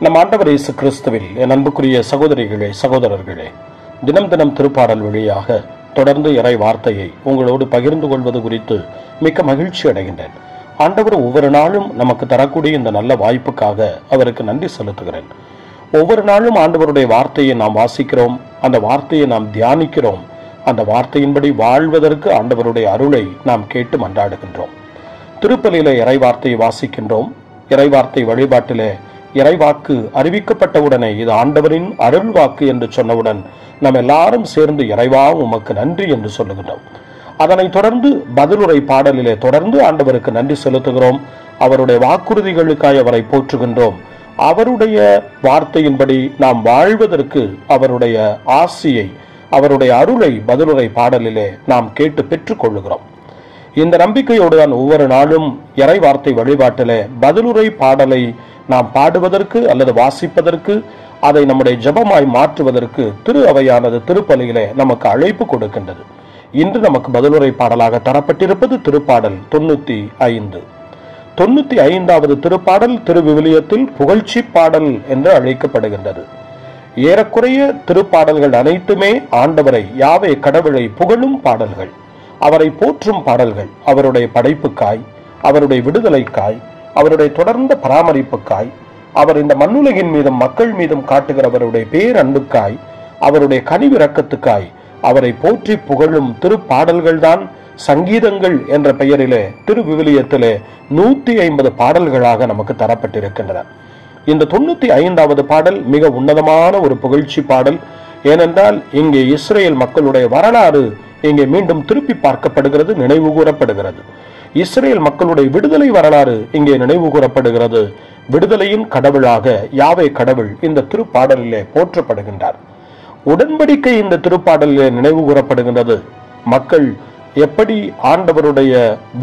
நம் ஆண்டவர் இயேசு கிறிஸ்துவில் என் அன்புக்குரிய சகோதரிகளே, சகோதரர்களே, தினம் தினம் திருப்பாடல் வழியாக தொடர்ந்து இறை வார்த்தையை உங்களோடு பகிர்ந்து கொள்வது குறித்து மிக்க மகிழ்ச்சி அடைகின்றேன். ஆண்டவர் ஒவ்வொரு நாளும் நமக்கு தரக்கூடிய இந்த நல்ல வாய்ப்புக்காக அவருக்கு நன்றி செலுத்துகிறேன். ஒவ்வொரு நாளும் ஆண்டவருடைய வார்த்தையை நாம் வாசிக்கிறோம், அந்த வார்த்தையை நாம் தியானிக்கிறோம், அந்த வார்த்தையின்படி வாழ்வதற்கு ஆண்டவருடைய அருளை நாம் கேட்டு மன்றாடுகின்றோம். திருப்பலியிலே இறை வார்த்தையை வாசிக்கின்றோம். இறைவார்த்தை வழிபாட்டிலே இறைவாக்கு அறிவிக்கப்பட்டவுடனே இது ஆண்டவரின் அருள் வாக்கு என்று சொன்னவுடன் நாம் எல்லாரும் சேர்ந்து இறைவா உமக்கு நன்றி என்று சொல்லுகின்றோம். அதனைத் தொடர்ந்து பதிலுரை பாடலிலே தொடர்ந்து ஆண்டவருக்கு நன்றி செலுத்துகிறோம். அவருடைய வாக்குறுதிகளுக்காய் அவரை போற்றுகின்றோம். அவருடைய வார்த்தையின்படி நாம் வாழ்வதற்கு அவருடைய ஆசியை, அவருடைய அருளை பதிலுரை பாடலிலே நாம் கேட்டு பெற்றுக் கொள்ளுகிறோம். இந்த நம்பிக்கையோடு தான் ஒவ்வொரு நாளும் இறை வார்த்தை வழிபாட்டிலே பதிலுரை பாடலை நாம் பாடுவதற்கு அல்லது வாசிப்பதற்கு, அதை நம்முடைய ஜெபமாய் மாற்றுவதற்கு திரு அவையானது திருப்பலியிலே நமக்கு அழைப்பு கொடுக்கின்றது. இன்று நமக்கு பதிலுரை பாடலாக தரப்பட்டிருப்பது திருப்பாடல் 95. 95வது திருப்பாடல் திருவிவிலியத்தில் புகழ்ச்சி பாடல் என்று அழைக்கப்படுகின்றது. ஏறக்குறைய திருப்பாடல்கள் அனைத்துமே ஆண்டவரை, யாவே கடவுளை புகழும் பாடல்கள், அவரை போற்றும் பாடல்கள். அவருடைய படைப்புக்காய், அவருடைய விடுதலைக்காய், அவருடைய தொடர்ந்த பராமரிப்புக்காய், அவர் இந்த மண்ணுலகின் மீதும் மக்கள் மீதும் காட்டுகிறவருடைய பேரன்புக்காய், அவருடைய கனிவிரக்கத்துக்காய் அவரை போற்றி புகழும் திருப்பாடல்கள் தான் சங்கீதங்கள் என்ற பெயரிலே திருவிவிலியத்திலே 150 பாடல்களாக நமக்கு தரப்பட்டிருக்கின்றன. இந்த 95வது பாடல் மிக உன்னதமான ஒரு புகழ்ச்சி பாடல். ஏனென்றால் இங்கே இஸ்ரேல் மக்களுடைய வரலாறு இங்கே மீண்டும் திருப்பி பார்க்கப்படுகிறது, நினைவு கூறப்படுகிறது. இஸ்ரேல் மக்களுடைய விடுதலை வரலாறு இங்கே நினைவு கூறப்படுகிறது. விடுதலையின் கடவுளாக யாவே கடவுள் இந்த திருப்பாடலிலே போற்றப்படுகின்றார். உடன்படிக்கை இந்த திருப்பாடலிலே நினைவு கூறப்படுகின்றது. மக்கள் எப்படி ஆண்டவருடைய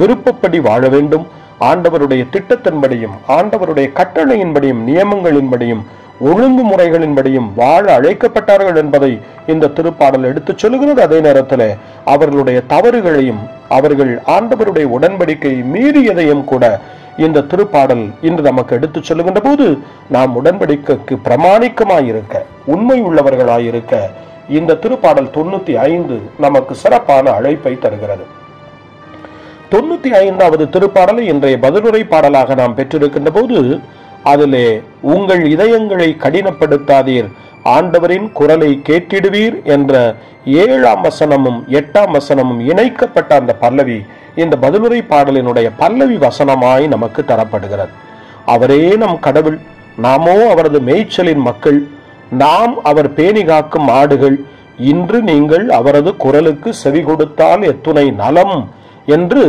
விருப்பப்படி வாழ வேண்டும், ஆண்டவருடைய திட்டத்தின்படியும் ஆண்டவருடைய கட்டளையின்படியும் நியமங்களின்படியும் ஒழுங்குமுறைகளின்படியும் வாழ அழைக்கப்பட்டார்கள் என்பதை இந்த திருப்பாடல் எடுத்துச் சொல்லுகிறது. அதே நேரத்தில் அவர்களுடைய தவறுகளையும் அவர்கள் ஆண்டவருடைய உடன்படிக்கை மீறியதையும் கூட இந்த திருப்பாடல் இன்று நமக்கு எடுத்துச் சொல்லுகின்ற போது நாம் உடன்படிக்கைக்கு பிரமாணிக்கமாயிருக்க, உண்மை உள்ளவர்களாயிருக்க இந்த திருப்பாடல் 95 நமக்கு சிறப்பான அழைப்பை தருகிறது. 95வது திருப்பாடலை இன்றைய பதிலுரை பாடலாக நாம் பெற்றிருக்கின்ற போது அதிலே உங்கள் இதயங்களை கடினப்படுத்தாதீர், ஆண்டவரின் குரலை கேட்டிடுவீர் என்ற 7ஆம் வசனமும் 8ஆம் வசனமும் இணைக்கப்பட்ட அந்த பல்லவி இந்த பதிலுரை பாடலினுடைய பல்லவி வசனமாய் நமக்கு தரப்படுகிறது. அவரே நம் கடவுள், நாமோ அவரது மேய்ச்சலின் மக்கள், நாம் அவர் பேணி காக்கும் ஆடுகள், இன்று நீங்கள் அவரது குரலுக்கு செவி கொடுத்தால் எத்துணை நலம் என்று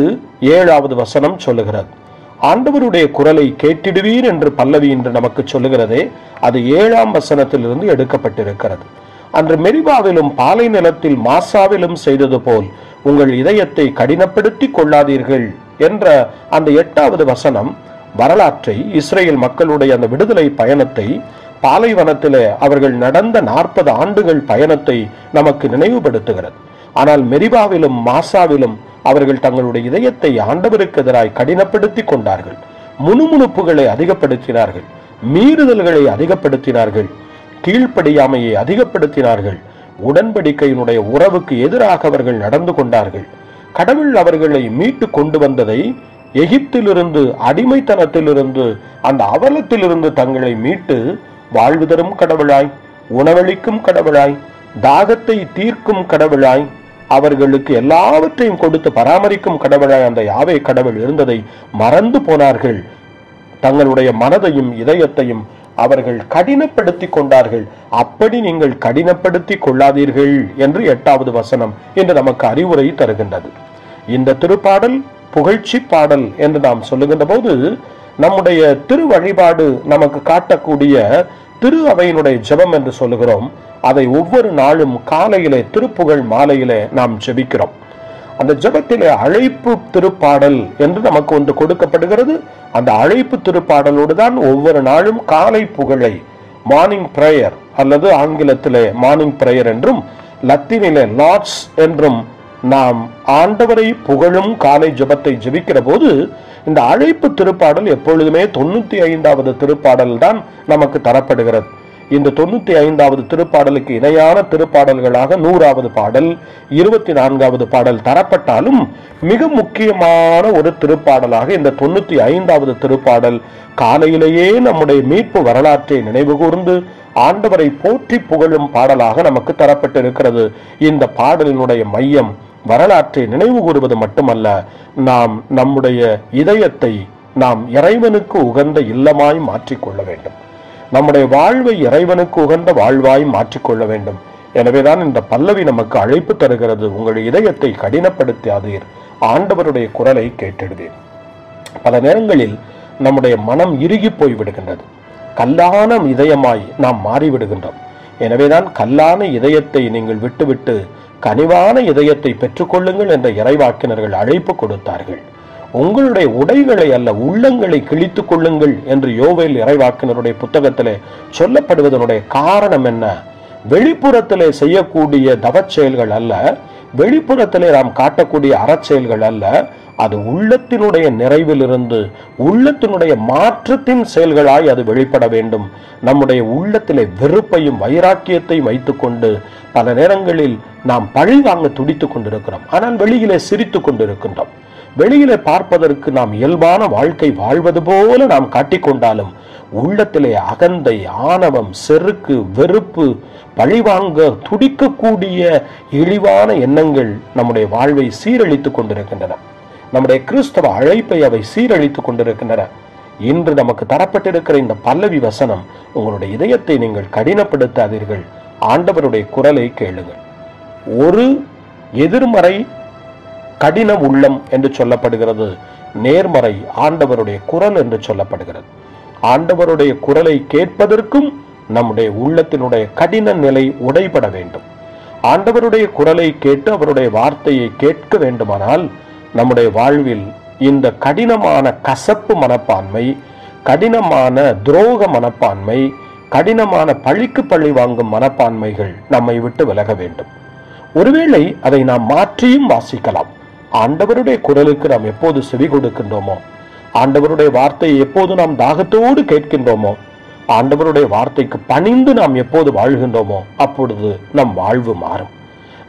7வது வசனம் சொல்லுகிறது. ஆண்டவருடைய குரலை கேட்டிடுவீர் என்று பல்லவி என்று நமக்கு சொல்லுகிறதே, அது 7ஆம் வசனத்திலிருந்து எடுக்கப்பட்டிருக்கிறது. அன்று மெரிபாவிலும் பாலை நிலத்தில் மாசாவிலும் செய்தது போல் உங்கள் இதயத்தை கடினப்படுத்தி கொள்ளாதீர்கள் என்ற அந்த 8வது வசனம் வரலாற்றை, இஸ்ரேல் மக்களுடைய அந்த விடுதலை பயணத்தை, பாலைவனத்திலே அவர்கள் நடந்த 40 ஆண்டுகள் பயணத்தை நமக்கு நினைவுபடுத்துகிறது. ஆனால் மெரிபாவிலும் மாசாவிலும் அவர்கள் தங்களுடைய இதயத்தை ஆண்டவருக்கு எதிராய் கடினப்படுத்தி கொண்டார்கள். முணுமுணுப்புகளை அதிகப்படுத்தினார்கள், மீறுதல்களை அதிகப்படுத்தினார்கள், கீழ்ப்படியாமையை அதிகப்படுத்தினார்கள். உடன்படிக்கையினுடைய உறவுக்கு எதிராக அவர்கள் நடந்து கொண்டார்கள். கடவுள் அவர்களை மீட்டு கொண்டு வந்ததை, எகிப்திலிருந்து, அடிமைத்தனத்திலிருந்து, அந்த அவலத்திலிருந்து தங்களை மீட்டு வாழ்வு தரும் கடவுளாய், உணவளிக்கும் கடவுளாய், தாகத்தை தீர்க்கும் கடவுளாய், அவர்களுக்கு எல்லாவற்றையும் கொடுத்து பராமரிக்கும் கடவுளாய் அந்த யாவே கடவுள் இருந்ததை மறந்து போனார்கள். தங்களுடைய மனதையும் இதயத்தையும் அவர்கள் கடினப்படுத்தி கொண்டார்கள். அப்படி நீங்கள் கடினப்படுத்தி கொள்ளாதீர்கள் என்று 8வது வசனம் என்று நமக்கு அறிவுரை தருகின்றது. இந்த திருப்பாடல் புகழ்ச்சி பாடல் என்று நாம் சொல்லுகின்ற போது நம்முடைய திரு வழிபாடு நமக்கு காட்டக்கூடிய திரு அவையினுடைய ஜெபம் என்று சொல்லுகிறோம். அதை ஒவ்வொரு நாளும் காலையிலே திருப்புகழ் மாலையிலே நாம் ஜெபிக்கிறோம். அந்த ஜெபத்திலே அழைப்பு திருப்பாடல் என்று நமக்கு ஒன்று கொடுக்கப்படுகிறது. அந்த அழைப்பு திருப்பாடலோடு தான் ஒவ்வொரு நாளும் காலை புகழை, மார்னிங் பிரேயர் அல்லது ஆங்கிலத்திலே மார்னிங் பிரேயர் என்றும் லத்தீனிலே லார்ட்ஸ் என்றும் நாம் ஆண்டவரை புகழும் காலை ஜெபத்தை ஜெபிக்கிற போது இந்த அழைப்பு திருப்பாடல் எப்பொழுதுமே 95வது திருப்பாடல் தான் நமக்கு தரப்படுகிறது. இந்த 95வது திருப்பாடலுக்கு இணையான திருப்பாடல்களாக 100வது பாடல், 24வது பாடல் தரப்பட்டாலும் மிக முக்கியமான ஒரு திருப்பாடலாக இந்த 95வது திருப்பாடல் காலையிலேயே நம்முடைய மீட்பு வரலாற்றை நினைவு கூர்ந்து ஆண்டவரை போற்றி புகழும் பாடலாக நமக்கு தரப்பட்டிருக்கிறது. இந்த பாடலினுடைய மையம் வரலாற்றை நினைவு கூறுவது மட்டுமல்ல, நாம் நம்முடைய இதயத்தை நாம் இறைவனுக்கு உகந்த இல்லமாய் மாற்றிக்கொள்ள வேண்டும். நம்முடைய வாழ்வை இறைவனுக்கு உகந்த வாழ்வாய் மாற்றிக்கொள்ள வேண்டும். எனவேதான் இந்த பல்லவி நமக்கு அழைப்பு தருகிறது. உங்கள் இதயத்தை கடினப்படுத்தாதீர், ஆண்டவருடைய குரலை கேட்டிடுவீர். பல நேரங்களில் நம்முடைய மனம் இறுகி போய் விடுகின்றது. கல்லான இதயமாய் நாம் மாறிவிடுகின்றோம். எனவேதான் கல்லான இதயத்தை நீங்கள் விட்டுவிட்டு கனிவான இதயத்தை பெற்றுக்கொள்ளுங்கள் என்ற இறைவாக்கினர்கள் அழைப்பு கொடுத்தார்கள். உங்களுடைய உடைகளை அல்ல, உள்ளங்களை கிழித்துக் கொள்ளுங்கள் என்று யோவேல் இறைவாக்கினருடைய புத்தகத்திலே சொல்லப்படுவதனுடைய காரணம் என்ன? வெளிப்புறத்திலே செய்யக்கூடிய தவச் செயல்கள் அல்ல, வெளிப்புறத்திலே நாம் காட்டக்கூடிய அறச்செயல்கள் அல்ல, அது உள்ளத்தினுடைய நிறைவிலிருந்து உள்ளத்தினுடைய மாற்றத்தின் செயல்களாய் அது வெளிப்பட வேண்டும். நம்முடைய உள்ளத்திலே வெறுப்பையும் வைராக்கியத்தையும் வைத்துக்கொண்டு பல நேரங்களில் நாம் பழி வாங்க துடித்துக் கொண்டிருக்கிறோம். ஆனால் வெளியிலே சிரித்துக் கொண்டிருக்கின்றோம். வெளியிலே பார்ப்பதற்கு நாம் இயல்பான வாழ்க்கை வாழ்வது போல நாம் காட்டிக்கொண்டாலும் உள்ளத்திலே அகந்தை, ஆணவம், செருக்கு, வெறுப்பு, பழிவாங்க துடிக்கக்கூடிய இழிவான எண்ணங்கள் நம்முடைய வாழ்வை சீரழித்துக் கொண்டிருக்கின்றன. நம்முடைய கிறிஸ்தவ அழைப்பை அவை சீரழித்துக் கொண்டிருக்கின்றன. இன்று நமக்கு தரப்பட்டிருக்கிற இந்த பல்லவி வசனம், உங்களுடைய இதயத்தை நீங்கள் கடினப்படுத்தாதீர்கள், ஆண்டவருடைய குரலை கேளுங்கள். ஒரு எதிர்மறை கடின உள்ளம் என்று சொல்லப்படுகிறது, நேர்மறை ஆண்டவருடைய குரல் என்று சொல்லப்படுகிறது. ஆண்டவருடைய குரலை கேட்பதற்கும் நம்முடைய உள்ளத்தினுடைய கடின நிலை உடைபட வேண்டும். ஆண்டவருடைய குரலை கேட்டு அவருடைய வார்த்தையை கேட்க வேண்டுமானால் நம்முடைய வாழ்வில் இந்த கடினமான கசப்பு மனப்பான்மை, கடினமான துரோக மனப்பான்மை, கடினமான பழிக்கு பழி வாங்கும் மனப்பான்மைகள் நம்மை விட்டு விலக வேண்டும். ஒருவேளை அதை நாம் மாற்றியும் வாசிக்கலாம். ஆண்டவருடைய குரலுக்கு நாம் எப்போது செவி கொடுக்கின்றோமோ, ஆண்டவருடைய வார்த்தையை எப்போது நாம் தாகத்தோடு கேட்கின்றோமோ, ஆண்டவருடைய வார்த்தைக்கு பணிந்து நாம் எப்போது வாழ்கின்றோமோ, அப்பொழுது நம் வாழ்வு மாறும்.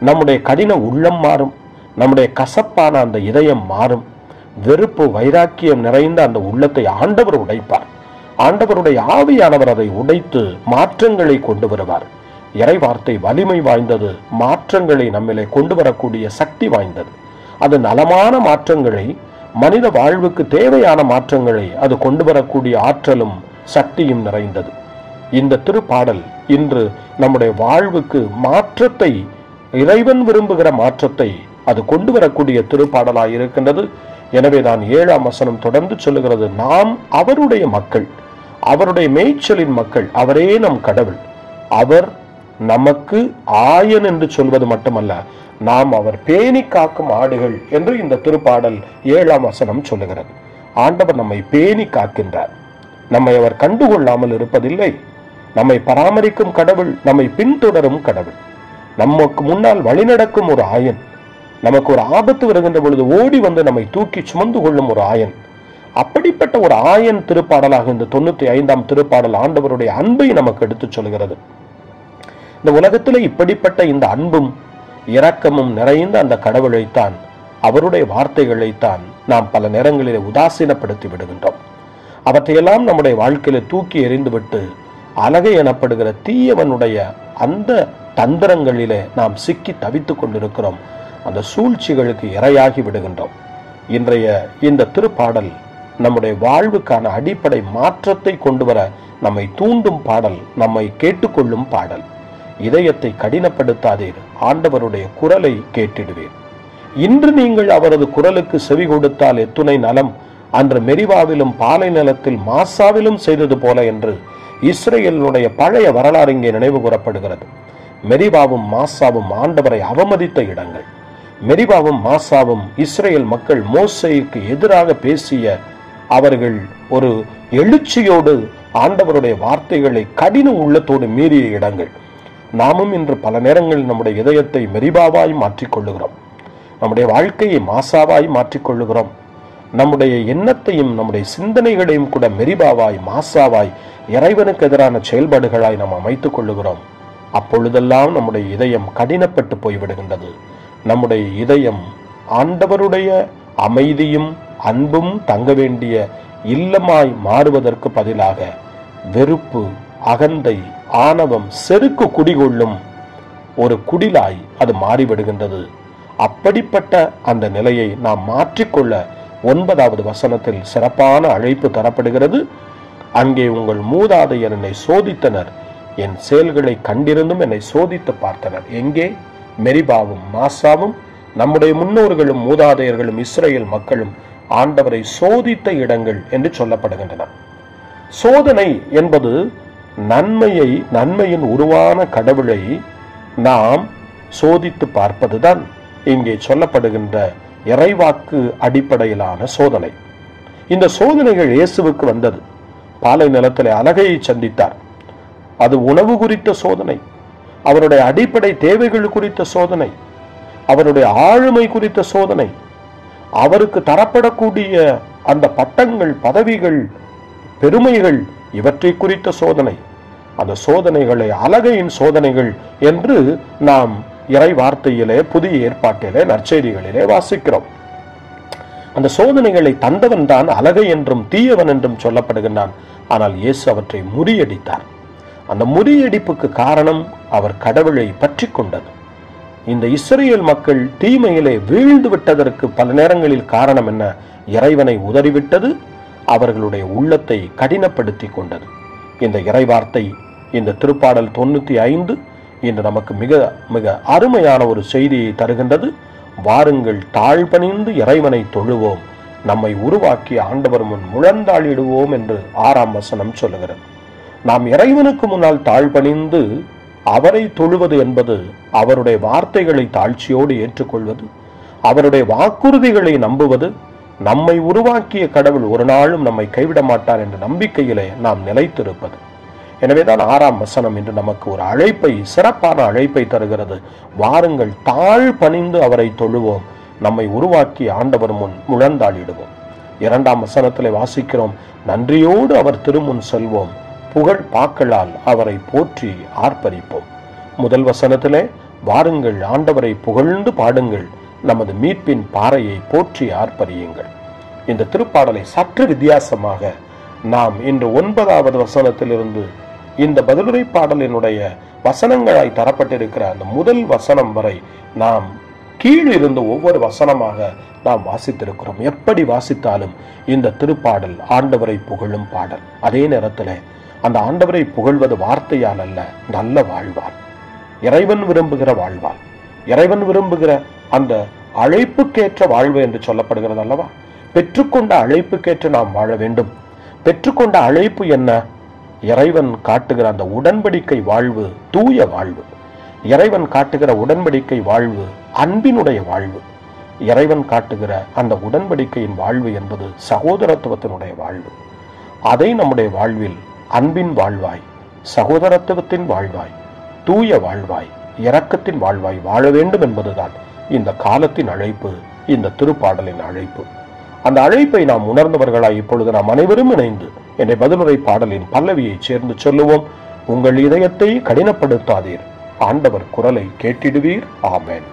நம்முடைய கடின உள்ளம் மாறும். நம்முடைய கசப்பான அந்த இதயம் மாறும். வெறுப்பு, வைராக்கியம் நிறைந்த அந்த உள்ளத்தை ஆண்டவர் உடைப்பார். ஆண்டவருடைய ஆவியானவர் அதை உடைத்து மாற்றங்களை கொண்டு வருவார். இறை வார்த்தை வலிமை வாய்ந்தது, மாற்றங்களை நம்மிலே கொண்டு வரக்கூடிய சக்தி வாய்ந்தது. அது நலமான மாற்றங்களை, மனித வாழ்வுக்கு தேவையான மாற்றங்களை அது கொண்டு வரக்கூடிய ஆற்றலும் சக்தியும் நிறைந்தது. இந்த திருப்பாடல் இன்று நம்முடைய வாழ்வுக்கு மாற்றத்தை, இறைவன் விரும்புகிற மாற்றத்தை அது கொண்டு வரக்கூடிய திருப்பாடலாய் இருக்கின்றது. எனவேதான் 7ஆம் வசனம் தொடர்ந்து சொல்லுகிறது, நாம் அவருடைய மக்கள், அவருடைய மேய்ச்சலின் மக்கள், அவரே நம் கடவுள், அவர் நமக்கு ஆயன் என்று சொல்வது மட்டுமல்ல, நாம் அவர் பேணி காக்கும் ஆடுகள் என்று இந்த திருப்பாடல் 7ஆம் வசனம் சொல்லுகிறது. ஆண்டவர் நம்மை பேணி காக்கின்றார். நம்மை அவர் கண்டுகொள்ளாமல் இருப்பதில்லை. நம்மை பராமரிக்கும் கடவுள், நம்மை பின்தொடரும் கடவுள், நமக்கு முன்னால் வழிநடக்கும் ஒரு ஆயன், நமக்கு ஒரு ஆபத்து வருகின்ற பொழுது ஓடி வந்து நம்மை தூக்கி சுமந்து கொள்ளும் ஒரு ஆயன். அப்படிப்பட்ட ஒரு ஆயன் திருப்பாடலாக இந்த 95ஆம் திருப்பாடல் ஆண்டவருடைய அன்பை நமக்கு எடுத்துச் சொல்கிறது. இந்த உலகத்தில் இப்படிப்பட்ட இந்த அன்பும் இரக்கமும் நிறைந்த அந்த கடவுளைத்தான், அவருடைய வார்த்தைகளைத்தான் நாம் பல நேரங்களிலே உதாசீனப்படுத்தி விடுகின்றோம். அவற்றையெல்லாம் நம்முடைய வாழ்க்கையில தூக்கி எறிந்துவிட்டு அலகை எனப்படுகிற தீயவனுடைய அந்த தந்திரங்களிலே நாம் சிக்கி தவித்துக் கொண்டிருக்கிறோம். அந்த சூழ்ச்சிகளுக்கு இரையாகி விடுகின்றோம். இன்றைய இந்த திருப்பாடல் நம்முடைய வாழ்வுக்கான அடிப்படை மாற்றத்தை கொண்டு வர நம்மை தூண்டும் பாடல், நம்மை கேட்டுக்கொள்ளும் பாடல். இதயத்தை கடினப்படுத்தாதீர், ஆண்டவருடைய குரலை கேட்டிடுவீர். இன்று நீங்கள் அவரது குரலுக்கு செவி கொடுத்தால் எத்துணை நலம், அன்று மெரிவாவிலும் பாலை நிலத்தில் மாசாவிலும் செய்தது போல என்று இஸ்ரேலுடைய பழைய வரலாறு இங்கே நினைவு கூறப்படுகிறது. மெரிவாவும் மாசாவும் ஆண்டவரை அவமதித்த இடங்கள். மெரிவாவும் மாசாவும் இஸ்ரேல் மக்கள் மோசேக்கு எதிராக பேசிய, அவர்கள் ஒரு எழுச்சியோடு ஆண்டவருடைய வார்த்தைகளை கடின உள்ளத்தோடு மீறிய இடங்கள். நாமும் இன்று பல நேரங்களில் நம்முடைய இதயத்தை மெரிவாவாய் மாற்றிக்கொள்ளுகிறோம், நம்முடைய வாழ்க்கையை மாசாவாய் மாற்றிக்கொள்ளுகிறோம். நம்முடைய எண்ணத்தையும் நம்முடைய சிந்தனைகளையும் கூட மெரிபாவாய் மாசாவாய் இறைவனுக்கு எதிரான செயல்பாடுகளாய் நாம் அமைத்துக் கொள்ளுகிறோம். அப்பொழுதெல்லாம் நம்முடைய இதயம் கடினப்பட்டு போய்விடுகின்றது. நம்முடைய இதயம் ஆண்டவருடைய அமைதியும் அன்பும் தங்க வேண்டிய இல்லமாய் மாறுவதற்கு பதிலாக வெறுப்பு, அகந்தை, ஆணவம், செருக்கு குடிகொள்ளும் ஒரு குடிலாய் அது மாறிவிடுகின்றது. அப்படிப்பட்ட அந்த நிலையை நாம் மாற்றிக்கொள்ள 9வது வசனத்தில் சிறப்பான அழைப்பு தரப்படுகிறது. அங்கே உங்கள் மூதாதையர் என்னை சோதித்தனர், என் செயல்களை கண்டிருந்தும் என்னை சோதித்து பார்த்தனர். எங்கே? மெரிபாவும் மாசாவும் நம்முடைய முன்னோர்களும் மூதாதையர்களும் இஸ்ரேல் மக்களும் ஆண்டவரை சோதித்த இடங்கள் என்று சொல்லப்படுகின்றன. சோதனை என்பது நன்மையின் உருவான கடவுளை நாம் சோதித்து பார்ப்பதுதான் இங்கே சொல்லப்படுகின்ற இறைவாக்கு அடிப்படையிலான சோதனை. இந்த சோதனைகள் இயேசுவுக்கு வந்தது. பாலை நிலத்திலே அலகையை சந்தித்தார். அது உணவு குறித்த சோதனை, அவருடைய அடிப்படை தேவைகள் குறித்த சோதனை, அவருடைய ஆளுமை குறித்த சோதனை, அவருக்கு தரப்படக்கூடிய அந்த பட்டங்கள், பதவிகள், பெருமைகள், இவற்றை குறித்த சோதனை. அந்த சோதனைகளை அலகையின் சோதனைகள் என்று நாம் இறை வார்த்தையிலே, புதிய ஏற்பாட்டிலே, நற்செய்திகளிலே வாசிக்கிறோம். அந்த சோதனைகளை தந்தவன் தான் அலகை என்றும் தீயவன் என்றும் சொல்லப்படுகின்றான். ஆனால் இயேசு அவற்றை முறியடித்தார். அந்த முறியடிப்புக்கு காரணம் அவர் கடவுளை பற்றி கொண்டது. இந்த இஸ்ரேல் மக்கள் தீமையிலே வீழ்ந்து விட்டதற்கு பல நேரங்களில் காரணம் என்ன? இறைவனை உதறிவிட்டது, அவர்களுடைய உள்ளத்தை கடினப்படுத்தி கொண்டது. இந்த இறைவார்த்தை, இந்த திருப்பாடல் 95 இன்று நமக்கு மிக மிக அருமையான ஒரு செய்தியை தருகின்றது. வாருங்கள், தாழ்பணிந்து இறைவனை தொழுவோம், நம்மை உருவாக்கி ஆண்டவர் முன் முழந்தாளிடுவோம் என்று 6ஆம் வசனம் சொல்லுகிறது. நாம் இறைவனுக்கு முன்னால் தாழ்பணிந்து அவரை தொழுவது என்பது அவருடைய வார்த்தைகளை தாழ்ச்சியோடு ஏற்றுக்கொள்வது, அவருடைய வாக்குறுதிகளை நம்புவது, நம்மை உருவாக்கிய கடவுள் ஒரு நாளும் நம்மை கைவிட மாட்டார் என்ற நம்பிக்கையிலே நாம் நிலைத்திருப்பது. எனவேதான் 6ஆம் வசனம் இன்று நமக்கு ஒரு அழைப்பை, சிறப்பான அழைப்பை தருகிறது. வாருங்கள், தாழ் பணிந்து அவரை தொழுவோம், நம்மை உருவாக்கி ஆண்டவர் முன் முழந்தாளிடுவோம். 2ஆம் வசனத்திலே வாசிக்கிறோம், நன்றியோடு அவர் திருமுன் செல்வோம், புகழ் பாக்களால் அவரை போற்றி ஆர்ப்பரிப்போம். முதல் வசனத்திலே வாருங்கள், ஆண்டவரை புகழ்ந்து பாடுங்கள், நமது மீட்பின் பாறையை போற்றி ஆர்ப்பரியுங்கள். இந்த திருப்பாடலை சற்று வித்தியாசமாக நாம் இன்று 9வது வசனத்திலிருந்து இந்த பதிலுரை பாடலினுடைய வசனங்களாய் தரப்பட்டிருக்கிற அந்த முதல் வசனம் வரை நாம் கீழிருந்து ஒவ்வொரு வசனமாக நாம் வாசித்திருக்கிறோம். எப்படி வாசித்தாலும் இந்த திருப்பாடல் ஆண்டவரை புகழும் பாடல். அதே நேரத்தில் அந்த ஆண்டவரை புகழ்வது வார்த்தையால் அல்ல, நல்ல வாழ்வால், இறைவன் விரும்புகிற வாழ்வால், இறைவன் விரும்புகிற அந்த அழைப்புக்கேற்ற வாழ்வு என்று சொல்லப்படுகிறது அல்லவா? பெற்றுக்கொண்ட அழைப்புக்கேற்று நாம் வாழ வேண்டும். பெற்றுக்கொண்ட அழைப்பு என்ன? இறைவன் காட்டுகிற அந்த உடன்படிக்கை வாழ்வு, தூய வாழ்வு. இறைவன் காட்டுகிற உடன்படிக்கை வாழ்வு அன்பினுடைய வாழ்வு. இறைவன் காட்டுகிற அந்த உடன்படிக்கையின் வாழ்வு என்பது சகோதரத்துவத்தினுடைய வாழ்வு. அதை நம்முடைய வாழ்வில் அன்பின் வாழ்வாய், சகோதரத்துவத்தின் வாழ்வாய், தூய வாழ்வாய், இரக்கத்தின் வாழ்வாய் வாழ வேண்டும் என்பதுதான் இந்த காலத்தின் அழைப்பு, இந்த திருப்பாடலின் அழைப்பு. அந்த அழைப்பை நாம் உணர்ந்தவர்களாய் இப்பொழுது நாம் அனைவரும் இணைந்து என்னை பதிலுரை பாடலின் பல்லவியை சேர்ந்து சொல்லுவோம். உங்கள் இதயத்தை கடினப்படுத்தாதீர், ஆண்டவர் குரலை கேட்டிடுவீர். ஆமென்.